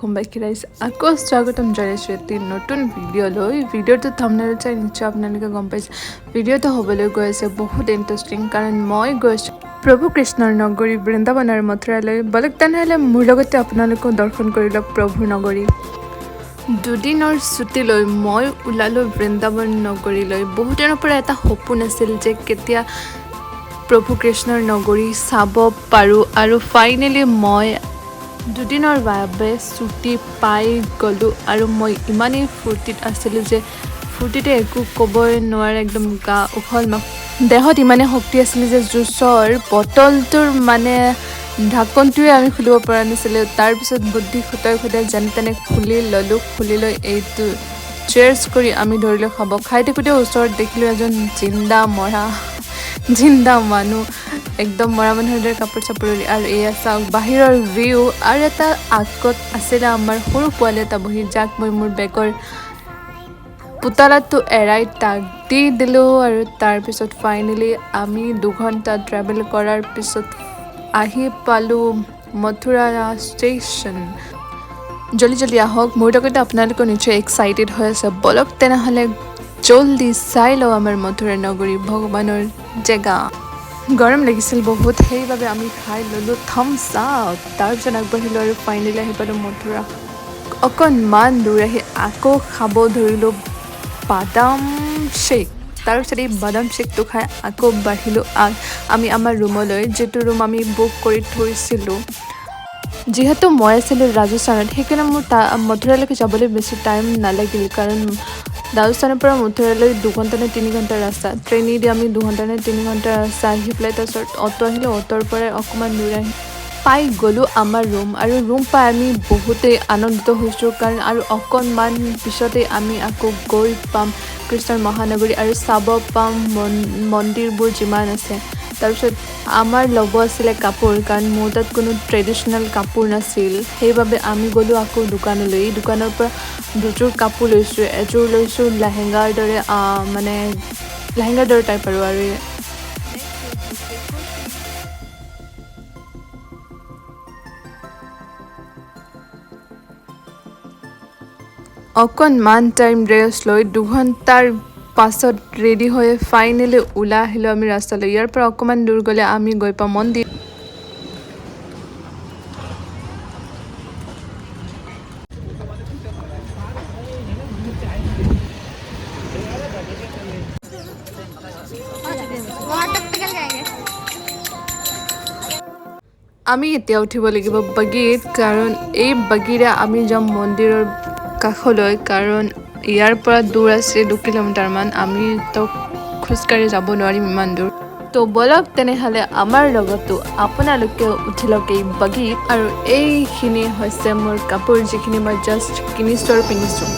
welcome back guys. আকৌ স্বাগতম জনাইছো এটি নতুন ভিডিও লৈ ভিডিওটো থাম্বনেল চাই নিশ্চয় আপোনালোকে গম পাইছে ভিডিওটো হ'বলৈ গৈ আছে বহুত ইন্টাৰেষ্টিং কাৰণ মই গৈছো প্ৰভু কৃষ্ণৰ নগৰী বৃন্দাবন আৰু মথুৰালৈ বলক তেনেহলে মোৰ লগতে আপোনালোকক দৰ্শন কৰি লওক প্ৰভুৰ নগৰী দুদিনৰ ছুটি লৈ মই উলালো বৃন্দাবন নগৰীলৈ বহুত দিনৰ পৰা এটা সপোন আছিল যে কেতিয়া প্ৰভু কৃষ্ণৰ নগৰী চাব পাৰো আৰু ফাইনেলি মই দুদিনৰ বাবে ছুটি পাই গলো আৰু মই ইমানেই ফূৰ্তিত আছিলোঁ যে ফূৰ্তিতে একো ক'বই নোৱাৰে একদম গা উখল দেহত ইমানেই শক্তি আছিল যে জুচৰ বটলটোৰ মানে ঢাকনটোৱে আমি খুলিব পৰা নাছিলোঁ তাৰপিছত বুদ্ধি খটাই যেনে তেনে খুলি লৈ এইটো চেয়াৰ্ছ কৰি আমি ধৰিলৈ খাব খাই থাকোঁতে ওচৰত দেখিলোঁ এজন জিন্দা মানুহ একদম মৰা মানুহৰ দৰে কাপোৰ চাপোৰ আৰু এয়া চাওক বাহিৰৰ ভিউ আৰু এটা আগত আছিলে আমাৰ সৰু পোৱালি এটা বহি যাক মই মোৰ বেগৰ পুতলাটো এৰাই তাক দি দিলোঁ আৰু তাৰপিছত ফাইনেলি আমি 2 ঘণ্টা ট্ৰেভেল কৰাৰ পিছত আহি পালোঁ মথুৰা ষ্টেচন জলদি আহক মোৰ লগতে আপোনালোকে নিশ্চয় এক্সাইটেড হৈ আছে বলক তেনেহ'লে জলদি চাই লওঁ আমাৰ মথুৰা নগৰী ভগৱানৰ জেগা গৰম লাগিছিল বহুত সেইবাবে আমি খাই ল'লোঁ থাম্বছ আপ তাৰপিছত আগবাঢ়িলোঁ আৰু ফাইনেলি আহি পালোঁ মথুৰা অকণমান দূৰ আহি আকৌ খাব ধৰিলোঁ বাদাম শ্বেক তাৰপিছত এই বাদাম শ্বেকটো খাই আকৌ বাঢ়িলোঁ আমি আমাৰ ৰুমলৈ যিটো ৰুম আমি বুক কৰি থৈছিলোঁ যিহেতু মই আছিলোঁ ৰাজস্থানত সেইকাৰণে মোৰ মথুৰালৈকে যাবলৈ বেছি টাইম নালাগিল কাৰণ ৰাজস্থানৰ পৰা মথুৰালৈ 2 ঘণ্টা নে 3 ঘণ্টাৰ ৰাস্তা ট্ৰেইনেদি আমি 2 ঘণ্টা নে 3 ঘণ্টাৰ ৰাস্তা আহি পেলাই তাৰপিছত অটো আহিলোঁ অটোৰ পৰাই অকণমান দূৰ আহি পাই গ'লোঁ আমাৰ ৰুম আৰু ৰুম পাই আমি বহুতেই আনন্দিত হৈছোঁ কাৰণ আৰু অকণমান পিছতে আমি আকৌ গৈ পাম কৃষ্ণৰ মহানগৰী আৰু চাব পাম মন্দিৰবোৰ যিমান আছে তাৰপিছত আমাৰ ল'ব আছিলে কাপোৰ কাৰণ মোৰ তাত কোনো ট্ৰেডিশ্যনেল কাপোৰ নাছিল সেইবাবে আমি গ'লোঁ আকৌ দোকানলৈ দোকানৰ পৰা দুযোৰ কাপোৰ লৈছোঁ এযোৰ লৈছোঁ লেহেংগাৰ দৰে টাইপ আৰু অকণমান টাইম ৰেষ্ট লৈ 2 ঘণ্টাৰ পাছত ৰেডি হৈ ফাইনেলি ওলাই আহিলোঁ আমি ৰাস্তালৈ ইয়াৰ পৰা অকণমান দূৰ গ'লে আমি গৈ পাম মন্দিৰ আমি এতিয়া উঠিব লাগিব বাগীত কাৰণ এই বাগীৰে আমি যাম মন্দিৰৰ কাষলৈ কাৰণ ইয়াৰ পৰা দূৰ আছে 2 কিলোমিটাৰমান আমি তো খোজকাঢ়ি যাব নোৱাৰিম ইমান দূৰ তো বলক তেনেহ'লে আমাৰ লগতো আপোনালোকে উঠি লওক এই বাগীত আৰু এইখিনি হৈছে মোৰ কাপোৰ যিখিনি মই জাষ্ট কিনিছোঁ আৰু পিন্ধিছোঁ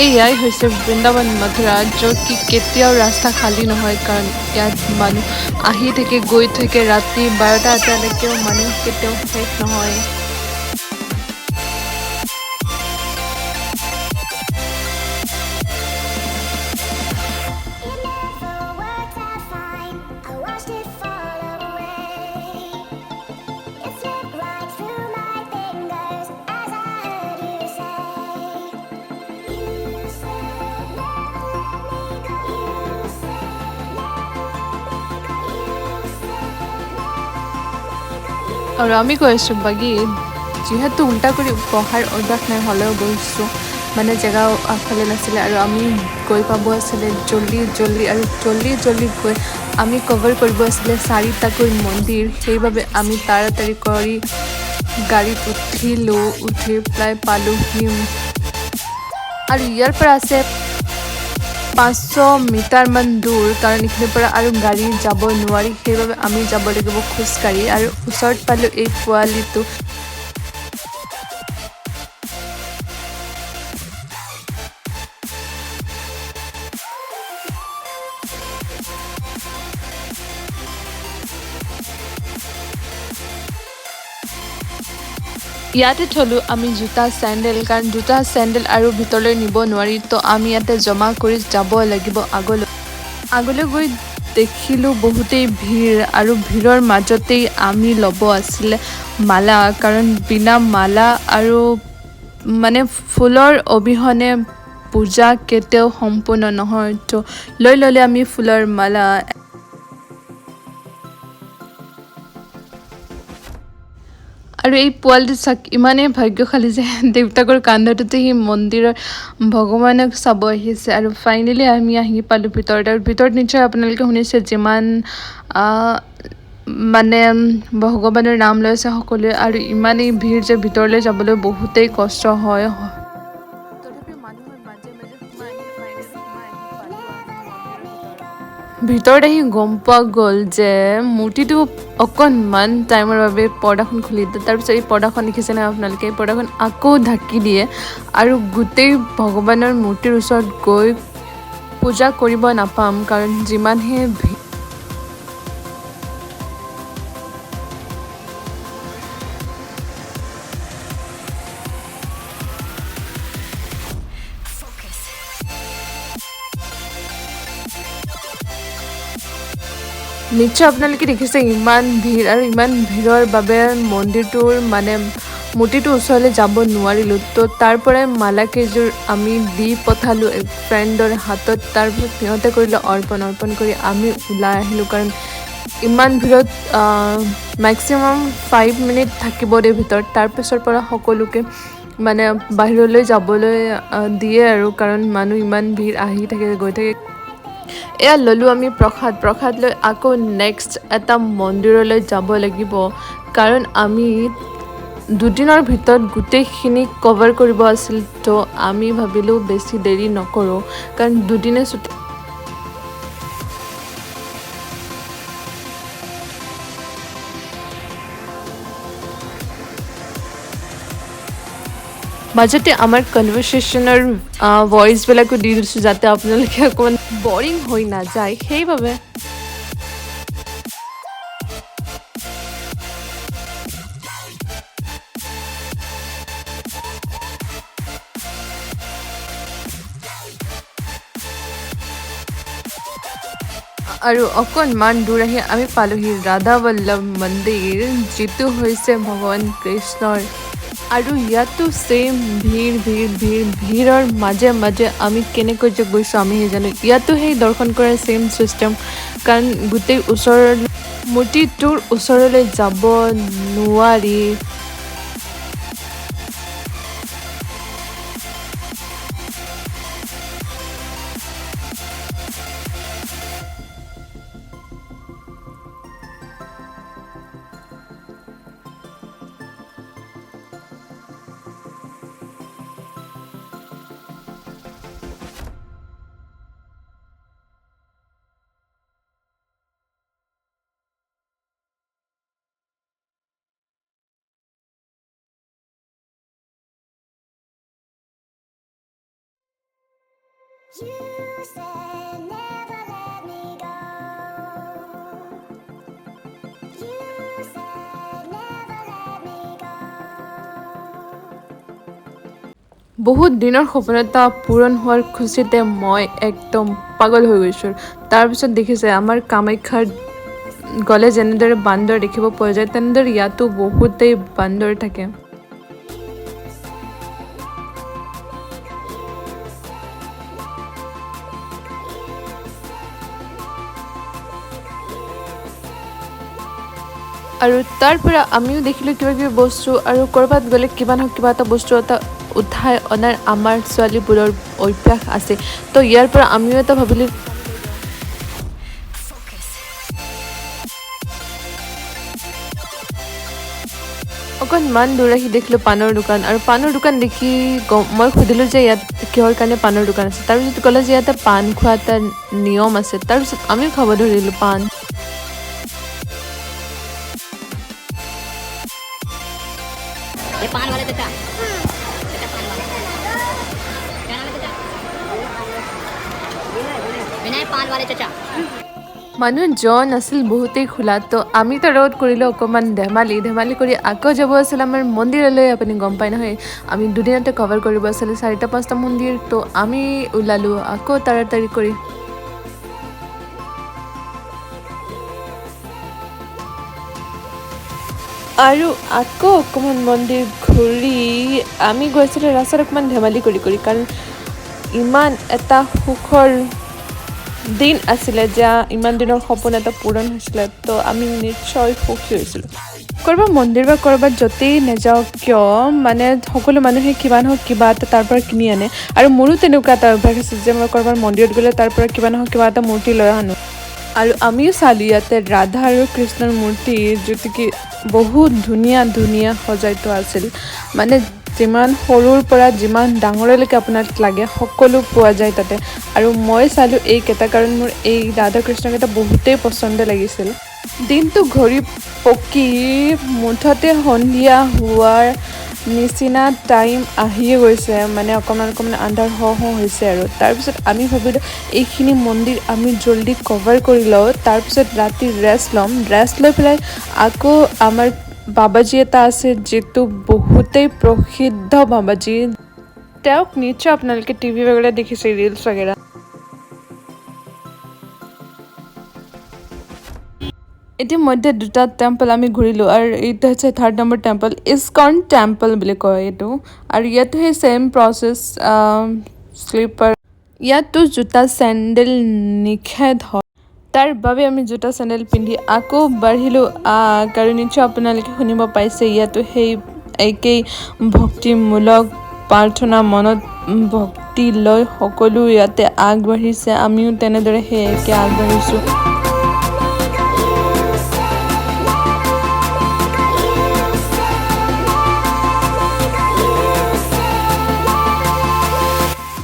এয়াই হৈছে বৃন্দাবন মথুৰা য'ত কি কেতিয়াও ৰাস্তা খালী নহয় কাৰণ ইয়াত মানুহ আহি থাকে গৈ থাকে ৰাতি 12টা এটালৈকেও মানুহ কেতিয়াও শেষ নহয় আৰু আমি গৈ আছোঁ বাগীত যিহেতু উল্টা কৰি বহাৰ অভ্যাস নাই হ'লেও গৈছোঁ মানে জেগা আগফালে নাছিলে আৰু আমি গৈ পাব আছিলে জল্দি গৈ আমি কভাৰ কৰিব আছিলে 4টাকৈ মন্দিৰ সেইবাবে আমি তাড়াতাড়ি কৰি গাড়ীত উঠি পেলাই পালোঁহি আৰু ইয়াৰ পৰা আছে 500 মিটাৰমান দূৰ কাৰণ এইখিনিৰ পৰা আৰু গাড়ী যাব নোৱাৰি সেইবাবে আমি যাব লাগিব খোজকাঢ়ি আৰু ওচৰত পালোঁ এই পোৱালিটো ইয়াতে থলোঁ আমি জোতা চেণ্ডেল, কাৰণ জোতা চেণ্ডেল আৰু ভিতৰলৈ নিব নোৱাৰি, তো আমি ইয়াতে জমা কৰি যাব লাগিব আগলৈ গৈ দেখিলোঁ বহুতেই ভিৰ, আৰু ভিৰৰ মাজতেই আমি ল'ব আছিলে মালা, কাৰণ বিনা মালা আৰু মানে ফুলৰ অবিহনে পূজা কেতিয়াও সম্পূৰ্ণ নহয়। তো লৈ ল'লে আমি ফুলৰ মালা। আৰু এই পোৱালিটো চাক ইমানেই ভাগ্যশালী যে দেউতাকৰ কান্ধটোতে সি মন্দিৰৰ ভগৱানক চাব আহিছে। আৰু ফাইনেলি আমি আহি পালোঁ ভিতৰত, আৰু ভিতৰত নিশ্চয় আপোনালোকে শুনিছে যিমান মানে ভগৱানৰ নাম লৈছে সকলোৱে, আৰু ইমানেই ভিৰ যে ভিতৰলৈ যাবলৈ বহুতেই কষ্ট হয়। ভিতৰত আহি গম পোৱা গ'ল যে মূৰ্তিটো অকণমান টাইমৰ বাবে পৰ্দাখন খুলি দিয়ে, তাৰপিছত এই পৰ্দাখন দেখিছে নহয় আপোনালোকে, এই পৰ্দাখন আকৌ ঢাকি দিয়ে, আৰু গোটেই ভগৱানৰ মূৰ্তিৰ ওচৰত গৈ পূজা কৰিব নাপাম, কাৰণ যিমানহে নিশ্চয় আপোনালোকে দেখিছে ইমান ভিৰ, আৰু ইমান ভিৰৰ বাবে মন্দিৰটোৰ মানে মূৰ্তিটোৰ ওচৰলৈ যাব নোৱাৰিলোঁ। তো তাৰ পৰাই মালাকেইযোৰ আমি দি পঠালোঁ এক ফ্ৰেণ্ডৰ হাতত, তাৰপিছত সিহঁতে কৰিলে অৰ্পণ কৰি আমি ওলাই আহিলোঁ, কাৰণ ইমান ভিৰত মেক্সিমাম 5 মিনিট থাকিব দিয়ে ভিতৰত, তাৰপিছৰ পৰা সকলোকে মানে বাহিৰলৈ যাবলৈ দিয়ে, আৰু কাৰণ মানুহ ইমান ভিৰ আহি থাকে গৈ থাকে। এয়া ল'লোঁ আমি প্ৰসাদ লৈ আকৌ নেক্সট এটা মন্দিৰলৈ যাব লাগিব, কাৰণ আমি দুদিনৰ ভিতৰত গোটেইখিনি কভাৰ কৰিব আছিল। তো আমি ভাবিলোঁ বেছি দেৰি নকৰোঁ, কাৰণ দুদিনে ছুটি। মাজতে আমাৰ কনভাৰ্চেশ্যনৰ ভইচবিলাকো দি দিছোঁ, যাতে আপোনালোকে অকণমান বৰিং হৈ নাযায় সেইবাবে। আৰু অকণমান দূৰ আহি আমি পালোহি ৰাধা বল্লভ মন্দিৰ, যিটো হৈছে ভগৱান কৃষ্ণৰ। আৰু ইয়াতো ছেইম ভিৰৰ মাজে আমি কেনেকৈ যে গৈছোঁ আমিহে জানো। ইয়াতো সেই দৰ্শন কৰাৰ ছেইম ছিষ্টেম, কাৰণ গোটেই মূৰ্তিটোৰ ওচৰলৈ যাব নোৱাৰি। বহুত দিনৰ সপোনতা পূৰণ হোৱাৰ খুচিতে মই একদম পাগল হৈ গৈছোঁ। তাৰপিছত দেখিছে আমাৰ কামাখ্যাত গ'লে যেনেদৰে বান্দৰ দেখিব পোৱা যায়, তেনেদৰে ইয়াতো বহুতেই বান্দৰ থাকে। আৰু তাৰ পৰা আমিও দেখিলোঁ কিবা কিবি বস্তু, আৰু ক'ৰবাত গ'লে কিবা নহয় কিবা এটা বস্তু এটা উঠাই অনাৰ আমাৰ ছোৱালীবোৰৰ অভ্যাস আছে। তো ইয়াৰ পৰা আমিও এটা ভাবিলোঁ অকণমান দূৰ আহি দেখিলোঁ পাণৰ দোকান, আৰু পাণৰ দোকান দেখি মই সুধিলোঁ যে ইয়াত কিহৰ কাৰণে পাণৰ দোকান আছে। তাৰপিছত ক'লে যে ইয়াতে পাণ খোৱা এটা নিয়ম আছে। তাৰপিছত আমিও খাব ধৰিলোঁ পাণ। ये पान वाले चाचा चाचा पान वाले क्या नाम है चाचा विनय पान वाले चाचा মানুহ জন আছিল বহুতেই খোলা তো আমি তৰত কৰিলোঁ অকণমান ধেমালি কৰি আকৌ যাব আছিল আমাৰ মন্দিৰলৈ আপুনি গম পায় নহয় আমি দুদিনতে কভাৰ কৰিব আছিলে 4-5টা মন্দিৰ তো আমি ওলালোঁ আকৌ তাড়াতাড়ি কৰি আৰু আকৌ অকণমান মন্দিৰ ঘূৰি আমি গৈছিলোঁ ৰাস্তাত অকণমান ধেমালি কৰি কাৰণ ইমান এটা সুখৰ দিন আছিলে যে ইমান দিনৰ সপোন এটা পূৰণ হৈছিলে তো আমি নিশ্চয় সুখী হৈছিলোঁ ক'ৰবাত মন্দিৰ বা ক'ৰবাত য'তেই নাযাওক কিয় মানে সকলো মানুহে কিবা নহওক কিবা এটা তাৰ পৰা কিনি আনে আৰু মোৰো তেনেকুৱা এটা অভ্যাস আছে যে মই ক'ৰবাত মন্দিৰত গ'লে তাৰ পৰা কিবা নহওক কিবা এটা মূৰ্তি লৈ আনো আৰু আমিও চালোঁ ইয়াতে ৰাধা আৰু কৃষ্ণৰ মূৰ্তি যিটো কি বহুত ধুনীয়া সজাই থোৱা আছিল মানে যিমান সৰুৰ পৰা যিমান ডাঙৰলৈকে আপোনাক লাগে সকলো পোৱা যায় তাতে আৰু মই চালোঁ এইকেইটা কাৰণ মোৰ এই ৰাধা কৃষ্ণকেইটা বহুতেই পচন্দ লাগিছিল দিনটো ঘূৰি পকি মুঠতে সন্ধিয়া হোৱাৰ নিচিনা টাইম আহিয়ে গৈছে মানে অকণমান আন্ধাৰ হৈছে আৰু তাৰপিছত আমি ভাবিলোঁ এইখিনি মন্দিৰ আমি জল্দি কভাৰ কৰি লওঁ তাৰপিছত ৰাতি ৰেষ্ট লৈ পেলাই আকৌ আমাৰ বাবাজী এটা আছে যিটো বহুতেই প্ৰসিদ্ধ বাবাজী তেওঁক নিশ্চয় আপোনালোকে টিভি বগেৰা দেখিছে ৰিলছ বগেৰা ইতিমধ্যে 2টা টেম্পল আমি ঘূৰিলোঁ আৰু এইটো হৈছে 3rd number temple ISKCON temple বুলি কয় এইটো আৰু ইয়াতো সেই ছেইম প্ৰচেছ শ্লিপাৰ ইয়াতো জোতা চেণ্ডেল নিষেধ হয় তাৰ বাবে আমি জোতা চেণ্ডেল পিন্ধি আকৌ বাঢ়িলোঁ আৰু নিশ্চয় আপোনালোকে শুনিব পাইছে ইয়াতো সেই একেই ভক্তিমূলক প্ৰাৰ্থনা মনত ভক্তি লৈ সকলো ইয়াতে আগবাঢ়িছে আমিও তেনেদৰে সেই একে আগবাঢ়িছোঁ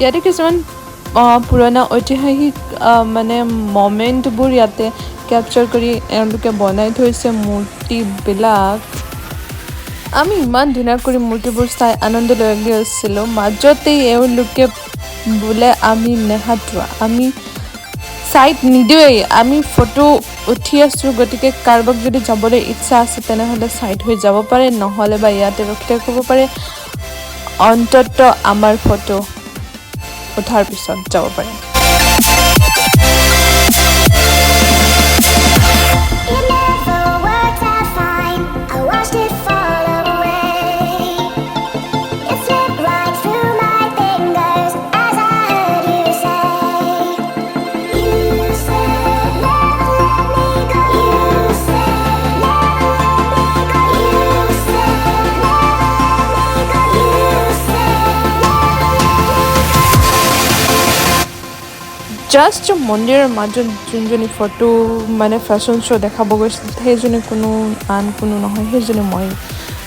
ইয়াতে কিছুমান পুৰণা ঐতিহাসিক মানে মমেণ্টবোৰ ইয়াতে কেপচাৰ কৰি এওঁলোকে বনাই থৈছে মূৰ্তিবিলাক আমি ইমান ধুনীয়া কৰি মূৰ্তিবোৰ চাই আনন্দ লাগি আছিলোঁ মাজতেই এওঁলোকে বোলে আমি নেহাতোৱা আমি ছাইড নিদিওঁৱেই আমি ফটো উঠি আছোঁ গতিকে কাৰোবাক যদি যাবলৈ ইচ্ছা আছে তেনেহ'লে ছাইড হৈ যাব পাৰে নহ'লে বা ইয়াতে ৰখি থাকিব পাৰে অন্তত আমাৰ ফটো উঠাৰ পিছত যাব পাৰে জাষ্ট মন্দিৰৰ মাজত যোনজনী ফটো মানে ফেশ্বন শ্ব' দেখাব গৈছিল সেইজনী কোনো নহয় সেইজনী মই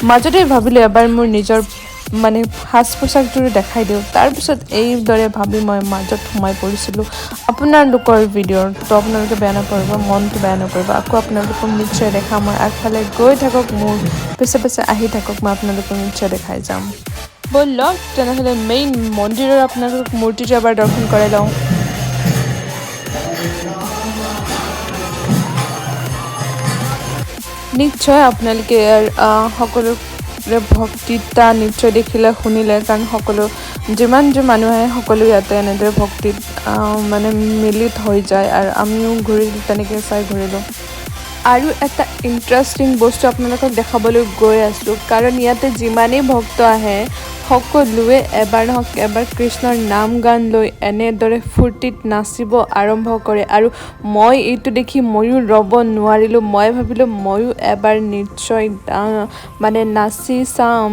মাজতে ভাবিলোঁ এবাৰ মোৰ নিজৰ মানে সাজ পোছাকযোৰো দেখাই দিওঁ তাৰপিছত এইদৰে ভাবি মই মাজত সোমাই পৰিছিলোঁ আপোনালোকৰ ভিডিঅ'ৰ তো আপোনালোকে বেয়া নকৰিব মনটো বেয়া নকৰিব আকৌ আপোনালোকক নিশ্চয় দেখাম মই আগফালে গৈ থাকক মোৰ পিছে আহি থাকক মই আপোনালোকক নিশ্চয় দেখাই যাম ব'লক তেনেহ'লে মেইন মন্দিৰৰ আপোনালোকক মূৰ্তিটো এবাৰ দৰ্শন কৰাই লওঁ নিশ্চয় আপোনালোকে সকলোৰে ভক্তিতা নিশ্চয় দেখিলে শুনিলে কাৰণ সকলো যিমান যে মানুহ আহে সকলো ইয়াতে এনেদৰে ভক্তিত মানে মিলিত হৈ যায় আৰু আমিও ঘূৰিলোঁ তেনেকৈ চাই ঘূৰিলোঁ আৰু এটা ইণ্টাৰেষ্টিং বস্তু আপোনালোকক দেখাবলৈ গৈ আছোঁ কাৰণ ইয়াতে যিমানেই ভক্ত আহে সকলোৱে এবাৰ নহওক এবাৰ কৃষ্ণৰ নাম গান লৈ এনেদৰে ফূৰ্তিত নাচিব আৰম্ভ কৰে আৰু মই এইটো দেখি ময়ো ৰ'ব নোৱাৰিলোঁ মই ভাবিলোঁ ময়ো এবাৰ নিশ্চয় মানে নাচি চাম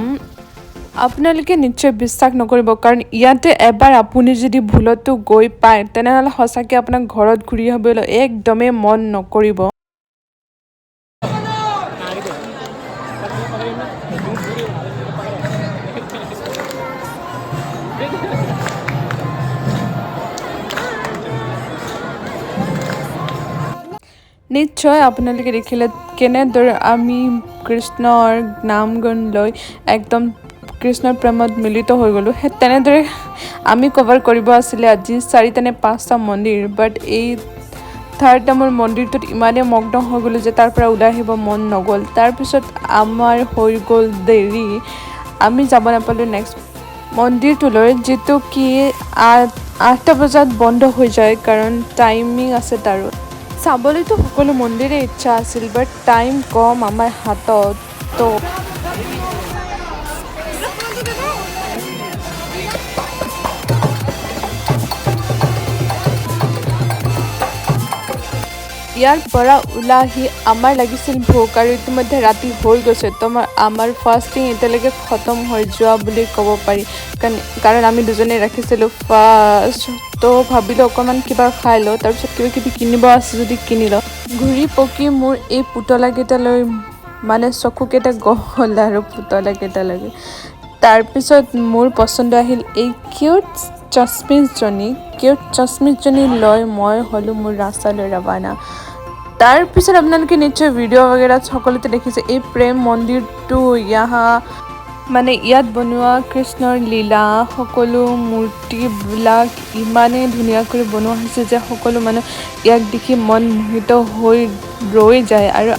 আপোনালোকে নিশ্চয় বিশ্বাস নকৰিব কাৰণ ইয়াতে এবাৰ আপুনি যদি ভুলতো গৈ পায় তেনেহ'লে সঁচাকৈ আপোনাক ঘৰত ঘূৰি আহিবলৈ একদমেই মন নকৰিব নিশ্চয় আপোনালোকে দেখিলে কেনেদৰে আমি কৃষ্ণৰ নাম গান লৈ একদম কৃষ্ণৰ প্ৰেমত মিলিত হৈ গ'লোঁ সেই তেনেদৰে আমি কভাৰ কৰিব আছিলে আজি 4 নে 5টা মন্দিৰ বাট এই থাৰ্ড মোৰ মন্দিৰটোত ইমানেই মগ্ন হৈ গ'লোঁ যে তাৰ পৰা ওলাই আহিব মন নগ'ল। তাৰপিছত আমাৰ হৈ গ'ল দেৰি, আমি যাব নাপালোঁ নেক্সট মন্দিৰটোলৈ, যিটো কি 8টা বজাত বন্ধ হৈ যায়, কাৰণ টাইমিং আছে তাৰো। চাবলৈতো সকলো মন্দিৰে ইচ্ছা আছিল, বাট টাইম কম আমাৰ হাতত। তো ইয়াৰ পৰা ওলাই আহি আমাৰ লাগিছিল ভোক, আৰু ইতিমধ্যে ৰাতি হৈ গৈছে। তো আমাৰ ফাষ্টিং এতিয়ালৈকে খতম হৈ যোৱা বুলি ক'ব পাৰি, কাৰণ আমি দুজনে ৰাখিছিলোঁ ফাষ্ট। তো ভাবিলোঁ অকণমান কিবা খাই লওঁ, তাৰপিছত কিবা কিবি কিনিব আছে যদি কিনি লওঁ। ঘূৰি পকি মোৰ এই পুতলাকেইটালৈ মানে চকুকেইটা গ'ল আৰু পুতলাকেইটালৈকে। তাৰপিছত মোৰ পচন্দ আহিল এই কিউট চচমিচজনী লৈ মই হ'লোঁ মোৰ ৰাস্তালৈ ৰাৱানা। তাৰপিছত আপোনালোকে নিশ্চয় ভিডিঅ' বগেৰাত সকলোতে দেখিছে এই প্ৰেম মন্দিৰটো। ইয়াত বনোৱা কৃষ্ণৰ লীলা, সকলো মূৰ্তিবিলাক ইমানেই ধুনীয়াকৈ বনোৱা হৈছে যে সকলো মানুহ ইয়াক দেখি মন মোহিত হৈ ৰৈ যায়। আৰু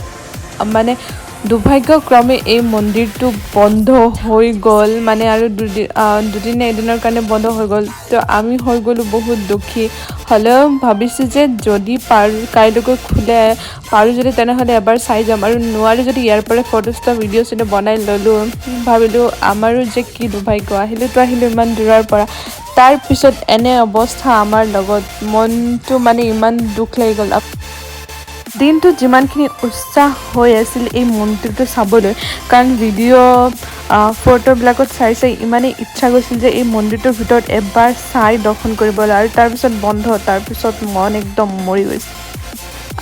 দুৰ্ভাগ্যক্ৰমে এই মন্দিৰটো বন্ধ হৈ গ'ল, আৰু দুদিন এদিনৰ কাৰণে বন্ধ হৈ গ'ল। তো আমি হৈ গ'লোঁ বহুত দুখী। হ'লেও ভাবিছোঁ যে যদি কাইলৈকৈ খোলে, পাৰোঁ যদি তেনেহ'লে এবাৰ চাই যাম, আৰু নোৱাৰোঁ যদি ইয়াৰ পৰা ফটো ভিডিঅ' চিডিঅ' বনাই ল'লোঁ। ভাবিলোঁ আমাৰো যে কি দুৰ্ভাগ্য, আহিলোঁ ইমান দূৰৰ পৰা, তাৰপিছত এনে অৱস্থা আমাৰ লগত। মনটো ইমান দুখ লাগি গ'ল। দিনটোত যিমানখিনি উৎসাহ হৈ আছিল এই মন্দিৰটো চাবলৈ, কাৰণ ভিডিঅ' ফটোবিলাকত চাই ইমানেই ইচ্ছা গৈছিল যে এই মন্দিৰটোৰ ভিতৰত এবাৰ চাই দৰ্শন কৰিবলৈ, আৰু তাৰপিছত বন্ধ। তাৰপিছত মন একদম মৰি গৈছিল।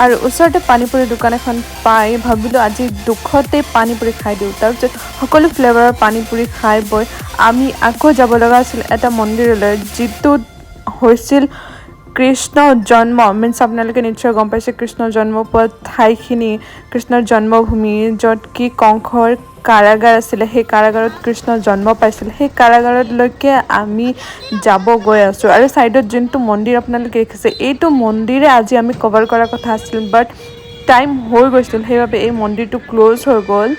আৰু ওচৰতে পানীপুৰি দোকান এখন পাই ভাবিলোঁ আজি দুখতে পানীপুৰি খাই দিওঁ। তাৰপিছত সকলো ফ্লেভাৰৰ পানীপুৰি খাই বৈ আমি আকৌ যাব লগা আছিল এটা মন্দিৰলৈ, যিটোত হৈছিল কৃষ্ণ জন্ম। আপোনালোকে নিশ্চয় গম পাইছে কৃষ্ণ জন্ম পোৱা ঠাইখিনি, কৃষ্ণৰ জন্মভূমি, য'ত কি কংসৰ কাৰাগাৰ আছিলে, সেই কাৰাগাৰত কৃষ্ণ জন্ম পাইছিল। সেই কাৰাগাৰলৈকে আমি যাব গৈ আছোঁ। আৰু ছাইডত যোনটো মন্দিৰ আপোনালোকে দেখিছে, এইটো মন্দিৰে আজি আমি কভাৰ কৰাৰ কথা আছিল, বাট টাইম হৈ গৈছিল, সেইবাবে এই মন্দিৰটো ক্ল'জ হৈ গ'ল।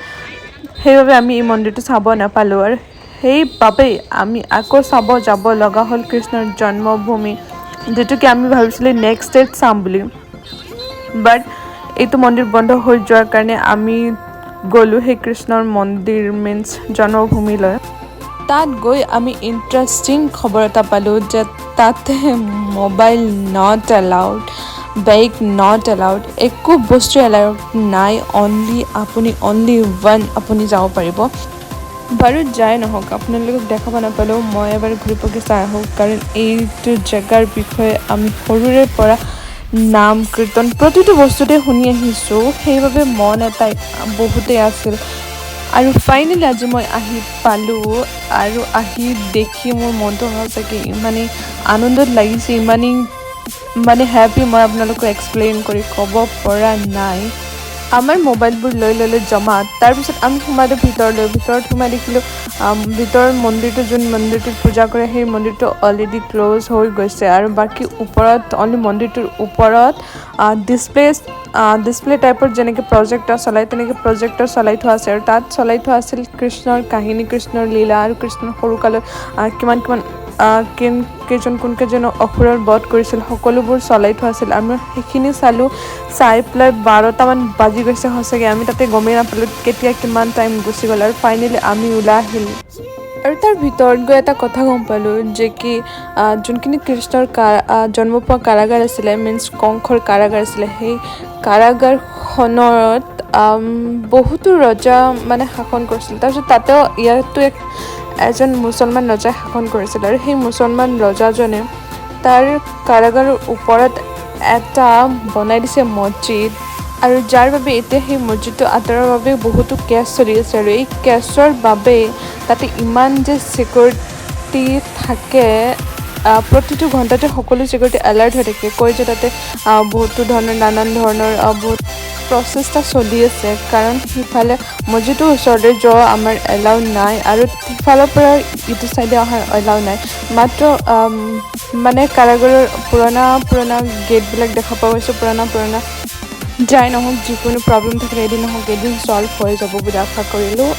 সেইবাবে আমি এই মন্দিৰটো চাব নাপালোঁ, আৰু সেইবাবেই আমি আকৌ চাব যাব লগা হ'ল কৃষ্ণৰ জন্মভূমি, যিটো কি আমি ভাবিছিলোঁ নেক্সট ডে'ত চাম বুলি। বাট এইটো মন্দিৰ বন্ধ হৈ যোৱাৰ কাৰণে আমি গ'লোঁ সেই কৃষ্ণৰ মন্দিৰ জন্মভূমিলৈ। তাত গৈ আমি ইণ্টাৰেষ্টিং খবৰ এটা পালোঁ যে তাতে mobile not allowed, bag not allowed, একো বস্তু এলাউড নাই। অনলি ওৱান আপুনি যাব পাৰিব। বাৰু যাই নহওক, আপোনালোকক দেখাব নাপালেও মই এবাৰ ঘূৰি পকি চাই আহোঁ, কাৰণ এইটো জেগাৰ বিষয়ে আমি সৰুৰে পৰা নাম কীৰ্তন প্ৰতিটো বস্তুতে শুনি আহিছোঁ, সেইবাবে মন এটা বহুতেই আছিল। আৰু ফাইনেলি আজি মই আহি পালোঁ, আৰু আহি দেখি মোৰ মনটো সঁচাকৈ ইমানেই আনন্দত লাগিছে, ইমানেই হেপী, মই আপোনালোকক এক্সপ্লেইন কৰি ক'ব পৰা নাই। আমাৰ মোবাইলবোৰ লৈ ল'লে জমা। তাৰপিছত আমি সোমালোঁ ভিতৰত সোমাই দেখিলোঁ ভিতৰৰ মন্দিৰটো, যোন মন্দিৰটোত পূজা কৰে সেই মন্দিৰটো অলৰেডি ক্ল'জ হৈ গৈছে। আৰু বাকী ওপৰত অনলি মন্দিৰটোৰ ওপৰত ডিছপ্লে টাইপৰ যেনেকৈ প্ৰজেক্টৰ চলাই, তেনেকৈ প্ৰজেক্টৰ চলাই থোৱা আছে। আৰু তাত চলাই থোৱা আছিল কৃষ্ণৰ কাহিনী, কৃষ্ণৰ লীলা, আৰু কৃষ্ণৰ সৰুকালত কোনকেইজন অসুৰৰ বধ কৰিছিল, সকলোবোৰ চলাই থোৱা আছিল। আমি সেইখিনি চালোঁ, চাই পেলাই 12টামান বাজি গৈছে সঁচাকৈ। আমি তাতে গমেই নাপালোঁ কেতিয়া কিমান টাইম গুচি গ'ল, আৰু ফাইনেলি আমি ওলাই আহিলোঁ। আৰু তাৰ ভিতৰত গৈ এটা কথা গম পালোঁ যে কি যোনখিনি কৃষ্ণৰ জন্ম পোৱা কাৰাগাৰ আছিলে, কংসৰ কাৰাগাৰ আছিলে, সেই কাৰাগাৰখনত বহুতো ৰজা শাসন কৰিছিল। তাৰপিছত ইয়াতো এজন মুছলমান ৰজাই শাসন কৰিছিল, আৰু সেই মুছলমান ৰজাজনে তাৰ কাৰাগাৰৰ ওপৰত এটা বনাই দিছে মছজিদ, আৰু যাৰ বাবে এতিয়া সেই মছজিদটো আঁতৰাৰ বাবে বহুতো কেছ চলি আছে। আৰু এই কেছৰ বাবে তাতে ইমান যে ছিকিউৰিটি থাকে, প্ৰতিটো ঘণ্টাতে সকলো ছিকিউৰিটি এলাৰ্ট হৈ থাকে, কয় যে তাতে বহুতো ধৰণৰ নানান ধৰণৰ বহুত প্ৰচেষ্টা চলি আছে কাৰণ সিফালে মছজিদৰ ওচৰতে যোৱা আমাৰ এলাউ নাই আৰু সিফালৰ পৰা ইটো চাইডে অহাৰ এলাউ নাই মাত্ৰ মানে কাৰাগাৰৰ পুৰণা গেটবিলাক দেখা পোৱা গৈছে পুৰণা যাই নহওক যিকোনো প্ৰব্লেম থাকিলে এদিন নহওক এদিন ছল্ভ হৈ যাব বুলি আশা কৰিলোঁ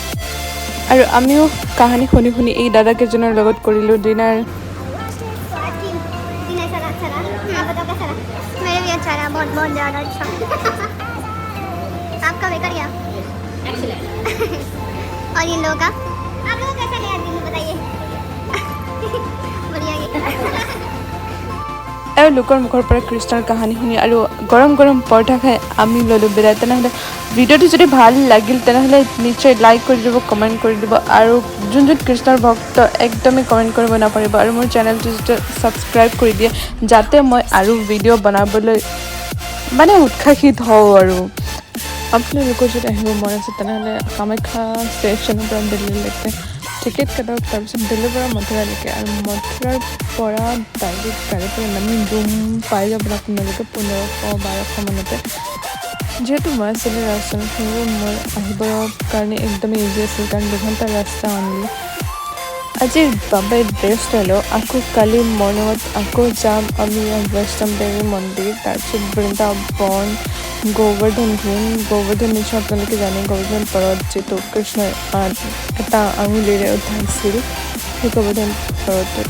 আৰু আমিও কাহানী শুনি এই দাদাকেইজনৰ লগত কৰিলোঁ ডিনাৰ मेरे भी अच्छा रहा बहुत बहुत ज़्यादा अच्छा आपका बेकार गया Excellent. और इन लोगों का आप लोगों कैसा गया दिन बताइए बढ़िया गया আৰু লোকৰ মুখৰ পৰা কৃষ্ণৰ কাহানী শুনি আৰু গৰম গৰম পৰঠা খাই আমি ল'লোঁ বিদায় তেনেহ'লে ভিডিঅ'টো যদি ভাল লাগিল তেনেহ'লে নিশ্চয় লাইক কৰি দিব কমেণ্ট কৰি দিব আৰু যোন কৃষ্ণৰ ভক্ত একদমেই কমেণ্ট কৰিব নাপাৰিব আৰু মোৰ চেনেলটো যদি ছাবস্ক্ৰাইব কৰি দিয়ে যাতে মই আৰু ভিডিঅ' বনাবলৈ মানে উৎসাহিত হওঁ আৰু আপোনালোকৰ যদি আহিব মন আছে তেনেহ'লে কামাখ্যা ষ্টেচনৰ পৰা দিল্লীলৈকে টিকেট কাটক তাৰপিছত দিল্লীৰ পৰা মথুৰালৈকে আৰু মথুৰাৰ পৰা ডাইৰেক্ট গাড়ীৰ পৰা নামি ৰুম পাই যাব আপোনালোকে 1500-1200 মানতে যিহেতু মই আছিলোঁ ৰাজস্থানত মোৰ আহিবৰ কাৰণে একদমেই ইজি আছিল কাৰণ 2 ঘণ্টাৰ ৰাস্তা অনলি আজিৰ বাবে ৰেষ্ট ল'লোঁ আকৌ কালি মৰ্ণিঙত আকৌ যাম আমি বৈষ্ণৱ দেৱী মন্দিৰ তাৰপিছত বৃন্দাবন গোৱৰ্ধন নিশ্চয় আপোনালোকে জানে গোৱৰ্ধন পৰ্বত যিটো কৃষ্ণই এটা আঙুলিৰে উঠাইছিল সেই গোৱৰ্ধন পৰ্বতত